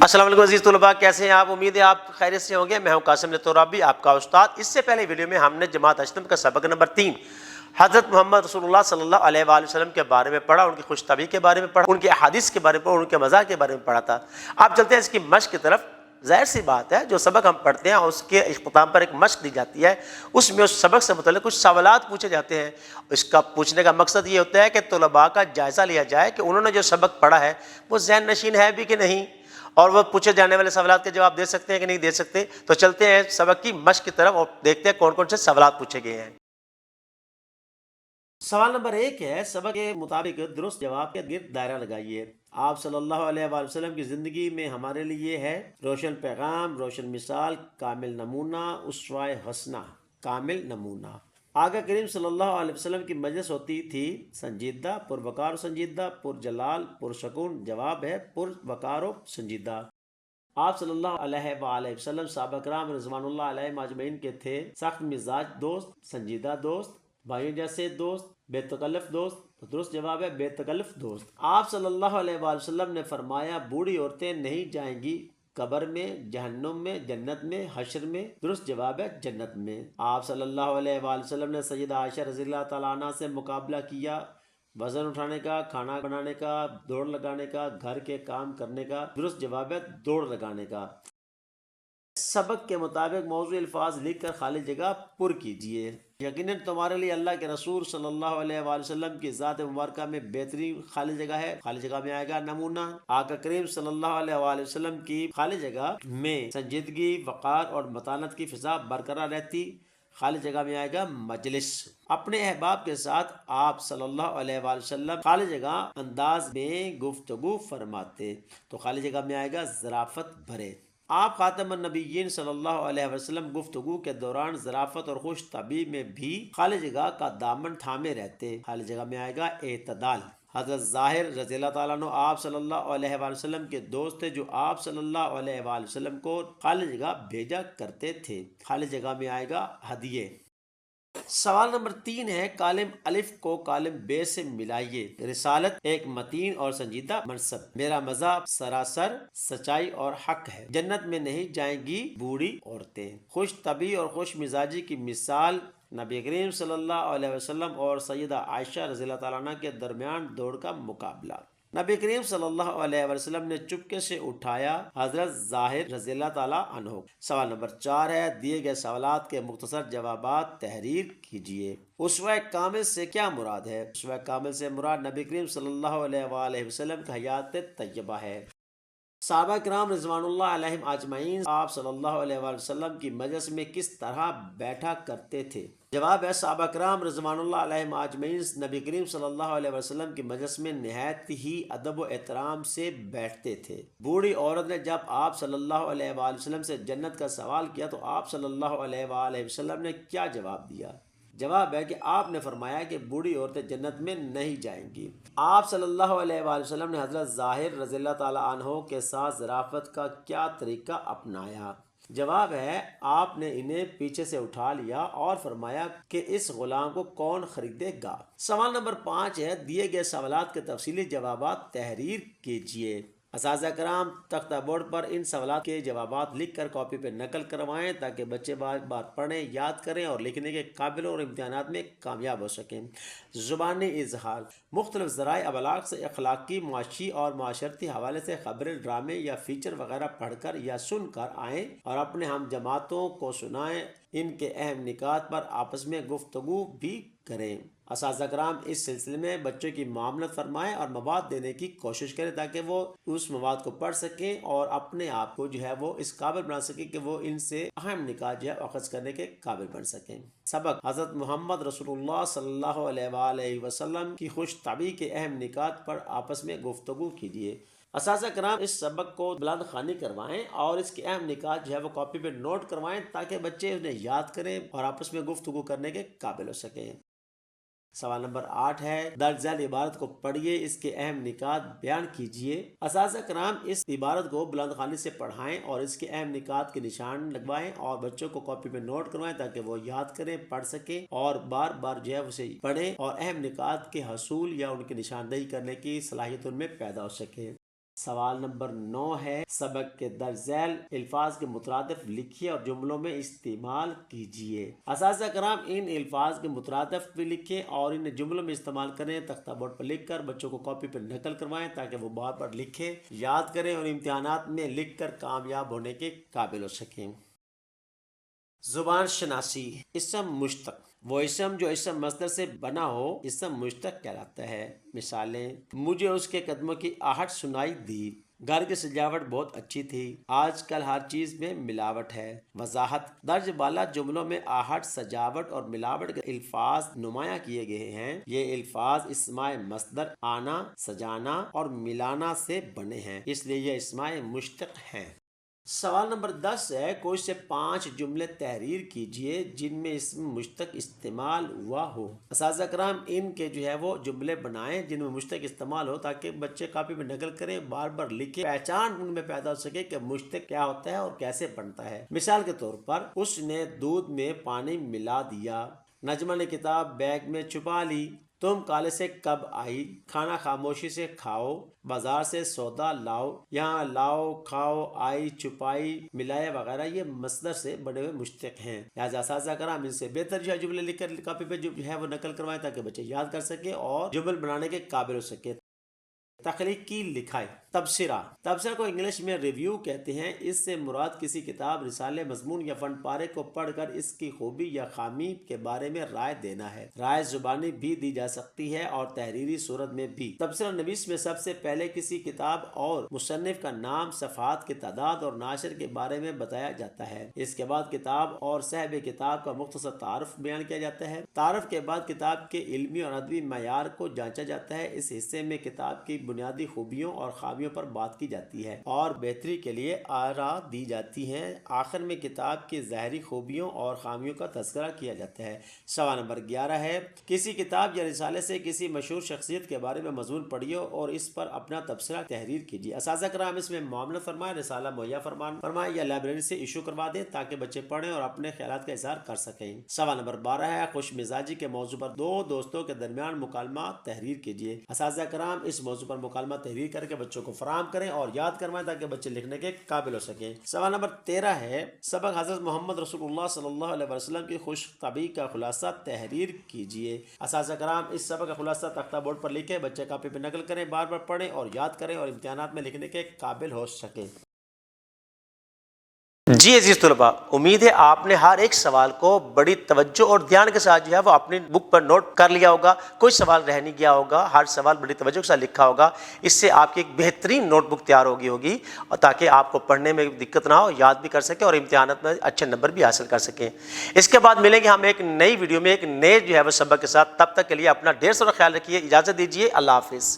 السلام علیکم عزیز طلباء، کیسے ہیں آپ؟ امید ہے آپ خیریت سے ہوں گے۔ میں ہوں قاسم ترابی، آپ کا استاد۔ اس سے پہلے ویڈیو میں ہم نے جماعت اشتم کا سبق نمبر 3 حضرت محمد رسول اللہ صلی اللہ علیہ وآلہ وسلم کے بارے میں پڑھا، ان کی خوش طبعی کے بارے میں پڑھا، ان کے احادیث کے بارے میں پڑھا، ان کے مزاح کے بارے میں پڑھا تھا۔ آپ چلتے ہیں اس کی مشق کی طرف۔ ظاہر سی بات ہے، جو سبق ہم پڑھتے ہیں اس کے اختتام پر ایک مشق دی جاتی ہے، اس میں اس سبق سے متعلق کچھ سوالات پوچھے جاتے ہیں۔ اس کا پوچھنے کا مقصد یہ ہوتا ہے کہ طلباء کا جائزہ لیا جائے کہ انہوں نے جو سبق پڑھا ہے وہ ذہن نشین ہے بھی کہ نہیں، اور وہ پوچھے جانے والے سوالات کے جواب دے سکتے ہیں کہ نہیں دے سکتے۔ تو چلتے ہیں سبق کی مشق کی طرف اور دیکھتے ہیں کون کون سے سوالات پوچھے گئے ہیں۔ سوال نمبر 1 ہے، سبق کے مطابق درست جواب کے گرد دائرہ لگائیے۔ آپ صلی اللہ علیہ وآلہ وسلم کی زندگی میں ہمارے لیے ہے روشن پیغام، روشن مثال، کامل نمونہ، اسوہ حسنہ۔ کامل نمونہ۔ آقا کریم صلی اللہ علیہ وسلم کی مجلس ہوتی تھی سنجیدہ، پروقار و سنجیدہ، پرجلال، پرسکون۔ جواب ہے پروقار و سنجیدہ۔ آپ صلی اللہ علیہ وآلہ وسلم صحابہ کرام رضوان اللہ علیہ اجمعین کے تھے سخت مزاج دوست، سنجیدہ دوست، بھائیوں جیسے دوست، بے تکلف دوست۔ تو درست جواب ہے بے تکلف دوست۔ آپ صلی اللہ علیہ وآلہ وسلم نے فرمایا بوڑھی عورتیں نہیں جائیں گی قبر میں، جہنم میں، جنت میں، حشر میں۔ درست جواب ہے جنت میں۔ آپ صلی اللہ علیہ وآلہ وسلم نے سیدہ عائشہ رضی اللہ تعالیٰ عنہ سے مقابلہ کیا وزن اٹھانے کا، کھانا بنانے کا، دوڑ لگانے کا، گھر کے کام کرنے کا۔ درست جواب ہے دوڑ لگانے کا۔ سبق کے مطابق موضوع الفاظ لکھ کر خالی جگہ پر کیجئے۔ یقیناً تمہارے لیے اللہ کے رسول صلی اللہ علیہ وآلہ وسلم کی ذات مبارکہ میں بہترین خالی جگہ ہے۔ خالی جگہ میں آئے گا نمونہ۔ آقا کریم صلی اللہ علیہ وآلہ وسلم کی خالی جگہ میں سنجیدگی، وقار اور متانت کی فضا برقرار رہتی۔ خالی جگہ میں آئے گا مجلس۔ اپنے احباب کے ساتھ آپ صلی اللہ علیہ وآلہ وسلم خالی جگہ انداز میں گفتگو فرماتے، تو خالی جگہ میں آئے گا ظرافت بھرے۔ آپ خاتم النبیین صلی اللہ علیہ وسلم گفتگو کے دوران ظرافت اور خوش طبعی میں بھی خالی جگہ کا دامن تھامے رہتے۔ خالی جگہ میں آئے گا اعتدال۔ حضرت ظاہر رضی اللہ تعالیٰ عنہ آپ صلی اللہ علیہ وآلہ وسلم کے دوست تھے جو آپ صلی اللہ علیہ وآلہ وسلم کو خالی جگہ بھیجا کرتے تھے۔ خالی جگہ میں آئے گا ہدیے۔ سوال نمبر 3 ہے، کالم الف کو کالم بے سے ملائیے۔ رسالت ایک متین اور سنجیدہ منصب۔ میرا مذہب سراسر سچائی اور حق ہے۔ جنت میں نہیں جائیں گی بوڑھی عورتیں۔ خوش طبعی اور خوش مزاجی کی مثال نبی کریم صلی اللہ علیہ وسلم اور سیدہ عائشہ رضی اللہ تعالیٰ عنہ کے درمیان دوڑ کا مقابلہ۔ نبی کریم صلی اللہ علیہ وسلم نے چپکے سے اٹھایا حضرت ظاہر رضی اللہ تعالیٰ عنہ۔ سوال نمبر 4 ہے، دیے گئے سوالات کے مختصر جوابات تحریر کیجیے۔ اسوہ کامل سے کیا مراد ہے؟ اسوہ کامل سے مراد نبی کریم صلی اللہ علیہ وآلہ وسلم کی حیات طیبہ ہے۔ صحابہ کرام رضوان اللہ علیہم اجمعین آپ صلی اللہ علیہ وآلہ وسلم کی مجلس میں کس طرح بیٹھا کرتے تھے؟ جواب ہے صحابہ کرام رضوان اللہ علیہم اجمعین نبی کریم صلی اللہ علیہ وسلم کی مجلس میں نہایت ہی ادب و احترام سے بیٹھتے تھے۔ بوڑھی عورت نے جب آپ صلی اللہ علیہ وآلہ وسلم سے جنت کا سوال کیا تو آپ صلی اللہ علیہ وآلہ وسلم نے کیا جواب دیا؟ جواب ہے کہ آپ نے فرمایا کہ بوڑھی عورتیں جنت میں نہیں جائیں گی۔ آپ صلی اللہ علیہ وآلہ وسلم نے حضرت ظاہر رضی اللہ تعالیٰ عنہ کے ساتھ ظرافت کا کیا طریقہ اپنایا؟ جواب ہے آپ نے انہیں پیچھے سے اٹھا لیا اور فرمایا کہ اس غلام کو کون خریدے گا۔ سوال نمبر 5 ہے، دیے گئے سوالات کے تفصیلی جوابات تحریر کیجیے۔ اساتذہ کرام تختہ بورڈ پر ان سوالات کے جوابات لکھ کر کاپی پہ نقل کروائیں تاکہ بچے بار بار پڑھیں، یاد کریں اور لکھنے کے قابل اور امتحانات میں کامیاب ہو سکیں۔ زبانی اظہار، مختلف ذرائع ابلاغ سے اخلاقی، معاشی اور معاشرتی حوالے سے خبریں، ڈرامے یا فیچر وغیرہ پڑھ کر یا سن کر آئیں اور اپنے ہم جماعتوں کو سنائیں۔ ان کے اہم نکات پر آپس میں گفتگو بھی کریں۔ اساتذہ کرام اس سلسلے میں بچوں کی معاملت فرمائیں اور مواد دینے کی کوشش کریں تاکہ وہ اس مواد کو پڑھ سکیں اور اپنے آپ کو وہ اس قابل بنا سکیں کہ وہ ان سے اہم نکات اخذ کرنے کے قابل بن سکیں۔ سبق، حضرت محمد رسول اللہ صلی اللہ علیہ وآلہ وسلم کی خوش طبعی کے اہم نکات پر آپس میں گفتگو کیجیے۔ اساتذہ کرام اس سبق کو بلند خوانی کروائیں اور اس کے اہم نکات وہ کاپی پہ نوٹ کروائیں تاکہ بچے انہیں یاد کریں اور آپس میں گفتگو کرنے کے قابل ہو سکیں۔ سوال نمبر 8 ہے، درج ذیل عبارت کو پڑھیے، اس کے اہم نکات بیان کیجیے۔ اساتذہ کرام اس عبارت کو بلند خوانی سے پڑھائیں اور اس کے اہم نکات کے نشان لگوائیں اور بچوں کو کاپی پہ نوٹ کروائیں تاکہ وہ یاد کریں، پڑھ سکیں اور بار بار اسے پڑھیں اور اہم نکات کے حصول یا ان کی نشاندہی کرنے کی صلاحیت ان میں پیدا ہو سکے۔ سوال نمبر 9 ہے، سبق کے درج ذیل الفاظ کے مترادف لکھیے اور جملوں میں استعمال کیجیے۔ اساتذہ کرام ان الفاظ کے مترادف بھی لکھیں اور ان جملوں میں استعمال کریں۔ تختہ بورڈ پر لکھ کر بچوں کو کاپی پر نقل کروائیں تاکہ وہ بار بار لکھیں، یاد کریں اور امتحانات میں لکھ کر کامیاب ہونے کے قابل ہو سکیں۔ زبان شناسی۔ اسم مشتق، وہ اسم جو اسم مصدر سے بنا ہو اسم مشتق کہلاتا ہے۔ مثالیں، مجھے اس کے قدموں کی آہٹ سنائی دی، گھر کی سجاوٹ بہت اچھی تھی، آج کل ہر چیز میں ملاوٹ ہے۔ وضاحت، درج بالا جملوں میں آہٹ، سجاوٹ اور ملاوٹ کے الفاظ نمایاں کیے گئے ہیں۔ یہ الفاظ اسماء مصدر آنا، سجانا اور ملانا سے بنے ہیں، اس لیے یہ اسماء مشتق ہیں۔ سوال نمبر 10 ہے، کوئی سے 5 جملے تحریر کیجئے جن میں اسم مشتق استعمال ہوا ہو۔ اساتذہ کرام ان کے وہ جملے بنائیں جن میں مشتق استعمال ہو تاکہ بچے کاپی میں نقل کریں، بار بار لکھیں، پہچان ان میں پیدا ہو سکے کہ مشتق کیا ہوتا ہے اور کیسے بنتا ہے۔ مثال کے طور پر، اس نے دودھ میں پانی ملا دیا، نجمہ نے کتاب بیگ میں چھپا لی، تم کالج سے کب آئی، کھانا خاموشی سے کھاؤ، بازار سے سودا لاؤ۔ یہاں لاؤ، کھاؤ، آئی، چھپائی، ملائے وغیرہ یہ مصدر سے بنے ہوئے مشتق ہیں۔ لہٰذا اساتذہ کرام ان سے بہتر جملے لکھ کر کاپی پہ وہ نقل کروائیں تاکہ بچے یاد کر سکیں اور جمل بنانے کے قابل ہو سکے۔ تخلیقی لکھائی۔ تبصرہ، تبصرہ کو انگلش میں ریویو کہتے ہیں۔ اس سے مراد کسی کتاب، رسالے، مضمون یا فن پارے کو پڑھ کر اس کی خوبی یا خامی کے بارے میں رائے دینا ہے۔ رائے زبانی بھی دی جا سکتی ہے اور تحریری صورت میں بھی۔ تبصرہ نویس میں سب سے پہلے کسی کتاب اور مصنف کا نام، صفحات کی تعداد اور ناشر کے بارے میں بتایا جاتا ہے۔ اس کے بعد کتاب اور صاحب کتاب کا مختصر تعارف بیان کیا جاتا ہے۔ تعارف کے بعد کتاب کے علمی اور ادبی معیار کو جانچا جاتا ہے۔ اس حصے میں کتاب کی بنیادی خوبیوں اور خامیوں پر بات کی جاتی ہے اور بہتری کے لیے آراء دی جاتی ہیں۔ آخر میں کتاب کی ظاہری خوبیوں اور خامیوں کا تذکرہ کیا جاتا ہے۔ سوال نمبر 11 ہے، کسی کتاب یا رسالے سے کسی مشہور شخصیت کے بارے میں مضمون پڑھیے اور اس پر اپنا تبصرہ تحریر کیجیے۔ اساتذہ کرام اس میں معاملہ فرمائیں، رسالہ مہیا فرمائیں یا لائبریری سے ایشو کروا دیں تاکہ بچے پڑھیں اور اپنے خیالات کا اظہار کر سکیں۔ سوال نمبر 12 ہے، خوش مزاجی کے موضوع پر 2 دوستوں کے درمیان مکالمہ تحریر کیجیے۔ اساتذہ کرام اس موضوع پر مکالمہ تحریر کر کے بچوں کو فراہم کریں اور یاد کروائیں تاکہ بچے لکھنے کے قابل ہو سکیں۔ سوال نمبر 13 ہے، سبق حضرت محمد رسول اللہ صلی اللہ علیہ وسلم کی خوش طبعی کا خلاصہ تحریر کیجیے۔ اساتذہ کرام اس سبق کا خلاصہ تختہ بورڈ پر لکھیں، بچے کاپی پہ نقل کریں، بار بار پڑھیں اور یاد کریں اور امتحانات میں لکھنے کے قابل ہو سکیں۔ جی عزیز طلباء، امید ہے آپ نے ہر ایک سوال کو بڑی توجہ اور دھیان کے ساتھ وہ اپنی بک پر نوٹ کر لیا ہوگا، کوئی سوال رہ نہیں گیا ہوگا، ہر سوال بڑی توجہ کے ساتھ لکھا ہوگا۔ اس سے آپ کی ایک بہترین نوٹ بک تیار ہوگی تاکہ آپ کو پڑھنے میں دقت نہ ہو، یاد بھی کر سکیں اور امتحانات میں اچھے نمبر بھی حاصل کر سکیں۔ اس کے بعد ملیں گے ہم ایک نئی ویڈیو میں ایک نئے وہ سبق کے ساتھ، تب تک کے لیے اپنا ڈھیر سارا خیال رکھیے، اجازت دیجیے، اللہ حافظ۔